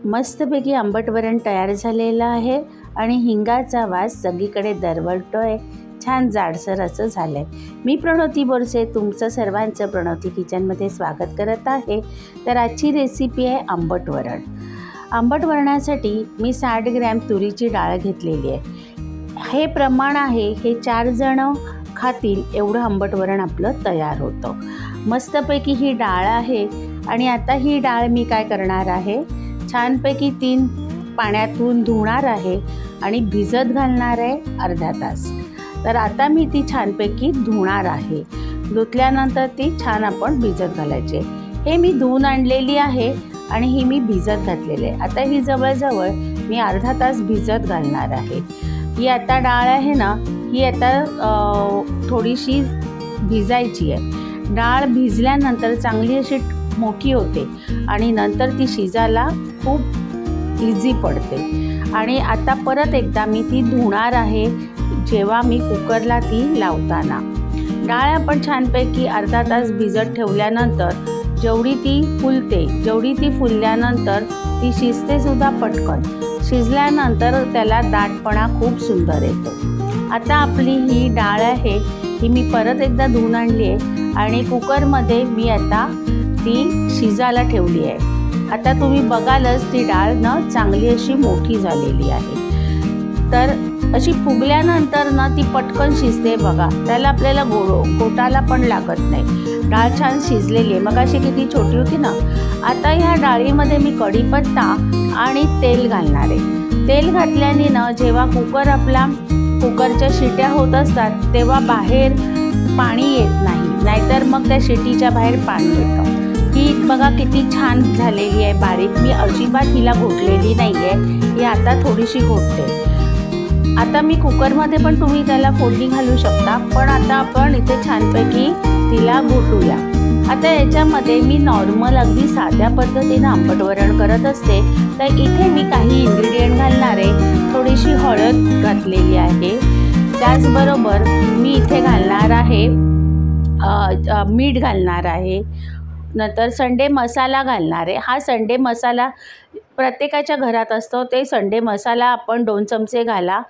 मस्तपैकी आंबट वरण तयार झालेलं आहे आणि हिंगाचा वास सगळीकडे दरवळतोय। छान जाडसर असं झालंय। मी प्रणवती बोरसे तुमचं सर्वांचं प्रणवती किचनमध्ये स्वागत करत आहे। तर आजची रेसिपी आहे आंबट वरण। आंबट वरणासाठी मी 60 ग्रॅम तुरीची डाळ घेतलेली आहे। हे प्रमाण आहे, हे 4 जण खातील एवढं आंबट वरण आपलं तयार होतं। मस्तपैकी ही डाळ आहे आणि आता ही डाळ मी काय करणार आहे, छानपैकी 3 पाण्यातून धुणार आहे आणि भिजत घालणार आहे अर्धा तास। तर आता मी ती छानपैकी धुणार आहे। धुतल्यानंतर ती छान आपण भिजत घालायची। हे मी धुवून आणलेली आहे आणि ही मी भिजत घातलेली आहे। आता ही जवळजवळ मी अर्धा तास भिजत घालणार आहे। ही आता डाळ आहे ना, ही आता थोडीशी भिजायची आहे। डाळ भिजल्यानंतर चांगली अशी मोठी होते आणि नंतर ती शिजायला खूप इझी पडते। आणि आता परत एकदा मी ती धुणार आहे जेव्हा मी कुकरला ती लावताना। डाळ आपण छानपैकी अर्धा तास भिजत ठेवल्यानंतर जेवढी ती फुलते, जेवढी ती फुलल्यानंतर ती शिजते सुद्धा पटकन। शिजल्यानंतर त्याला दाटपणा खूप सुंदर येतो। आता आपली ही डाळ आहे, ही मी परत एकदा धुवून आणली आहे आणि कुकरमध्ये मी आता ती शिजायला ठेवली आहे। आता तुम्ही बघालच ती डाळ ना चांगली अशी मोठी झालेली आहे। तर अशी फुगल्यानंतर ना ती पटकन शिजते बघा। त्याला आपल्याला गोटाला पण लागत नाही। डाळ छान शिजलेली आहे। मग अशी किती छोटी होती ना। आता ह्या डाळीमध्ये मी कढीपत्ता आणि तेल घालणार आहे। तेल घातल्याने ना जेव्हा कुकरच्या शिट्या होत असतात तेव्हा बाहेर पाणी येत नाही, नाहीतर मग त्या शिटीच्या बाहेर पाणी येतं। ही बघा किती छान झालेली आहे बारीक। मी अजिबात हिला घोटलेली नाही आहे, ही आता थोडीशी घोटते। आता मी कुकरमध्ये पण तुम्ही त्याला फोडणी घालू शकता, पण आता आपण इथे छानपैकी तिला घोटूया। आता याच्यामध्ये मी नॉर्मल अगदी साध्या पद्धतीने आंबट वरण करत असते। तर इथे मी काही इन्ग्रेडियंट घालणार आहे। थोडीशी हळद घातलेली आहे, त्याचबरोबर मी इथे घालणार आहे मीठ घालणार आहे, नंतर संडे मसाला घालणार आहे। हा संडे मसाला प्रत्येकाच्या घरात असतो, ते संडे मसाला आपण 2 चमचे घाला।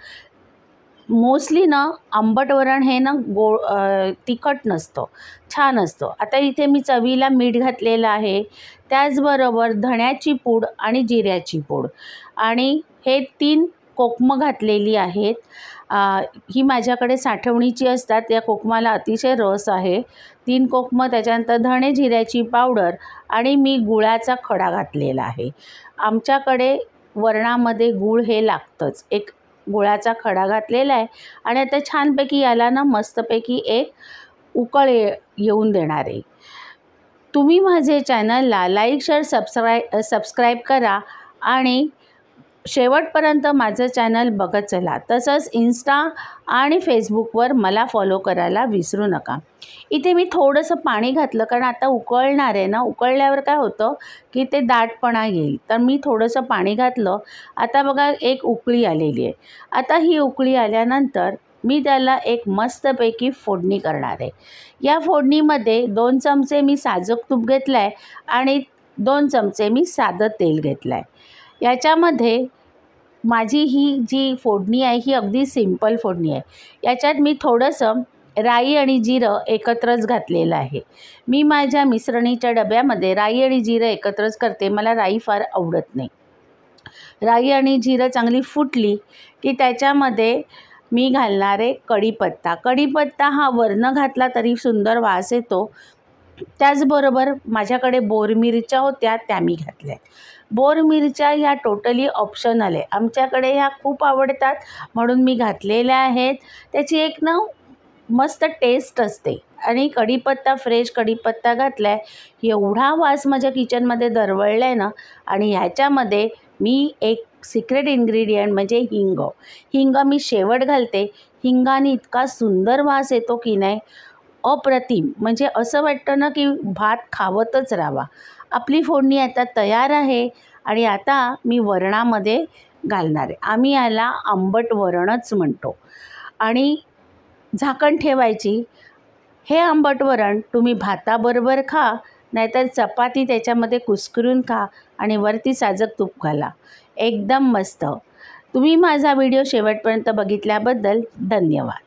मोस्टली ना आंबट वरण हे ना तिखट नसतं, छान असतं। आता इथे मी चवीला मीठ घातलेलं आहे, त्याचबरोबर धण्याची पूड आणि जिऱ्याची पूड आणि हे 3 कोकमं घातलेली आहेत। ही माझ्याकडे साठवणीची असतात, या कोकमाला अतिशय रस आहे। 3 कोकमं, त्याच्यानंतर धणे जिऱ्याची पावडर आणि मी गुळाचा खडा घातलेला आहे। आमच्याकडे वरणामध्ये गूळ हे लागतंच। एक गुळाचा खडा घातलेला आहे आणि आता छानपैकी याला ना मस्तपैकी एक उकळ येऊन देणार आहे। तुम्ही माझे चॅनलला लाईक शेअर सबस्क्राईब करा आणि शेवटपर्यंत माझं चॅनल बघत चला। तसंच इंस्टा आणि फेसबुकवर मला फॉलो करायला विसरू नका। इथे मी थोडंसं पाणी घातलं, कारण आता उकळणार आहे ना, उकळल्यावर काय होतं की ते दाटपणा येईल, तर मी थोडंसं पाणी घातलं। आता बघा एक उकळी आलेली आहे। आता ही उकळी आल्यानंतर मी त्याला एक मस्तपैकी फोडणी करणार आहे। या फोडणीमध्ये 2 चमचे मी साजूक तूप घेतलं आहे आणि 2 चमचे मी साधं तेल घेतलं आहे। याच्यामध्ये माझी ही जी फोडणी आहे ही अगदी सिंपल फोडणी आहे। याच्यात मी थोडंसं राई आणि जिरं एकत्रच घातलेलं आहे। मी माझ्या मिसरणीच्या डब्यामध्ये राई आणि जिरं एकत्रच करते, मला राई फार आवडत नाही। राई आणि जिरं चांगली फुटली की त्याच्यामध्ये मी घालणार आहे कढीपत्ता। कढीपत्ता हा वरनं घातला तरी सुंदर वास येतो। त्याचबरोबर माझ्याकडे बोर मिरच्या होत्या, त्या मी घातल्या। बोर मिरच्या ह्या टोटली ऑप्शनल आहे, आमच्याकडे ह्या खूप आवडतात म्हणून मी घातलेल्या आहेत। त्याची एक ना मस्त टेस्ट असते आणि कढीपत्ता, फ्रेश कढीपत्ता घातला आहे। एवढा वास माझ्या किचनमध्ये दरवळला आहे ना। आणि ह्याच्यामध्ये मी एक सिक्रेट इन्ग्रेडियंट म्हणजे हिंग मी शेवट घालते। हिंगाने इतका सुंदर वास येतो की नाही, अप्रतिम। म्हणजे असं वाटतं ना की भात खावतच राहावा। आपली फोडणी आता तयार आहे आणि आता मी वरणामध्ये घालणार आहे। आम्ही याला आंबट वरणच म्हणतो आणि झाकण ठेवायची। हे आंबट वरण तुम्ही भाताबरोबर खा, नाहीतर चपाती त्याच्यामध्ये कुस्करून खा आणि वरती साजूक तूप घाला. एकदम मस्त. तुम्ही माझा व्हिडिओ शेवटपर्यंत बघितल्याबद्दल धन्यवाद.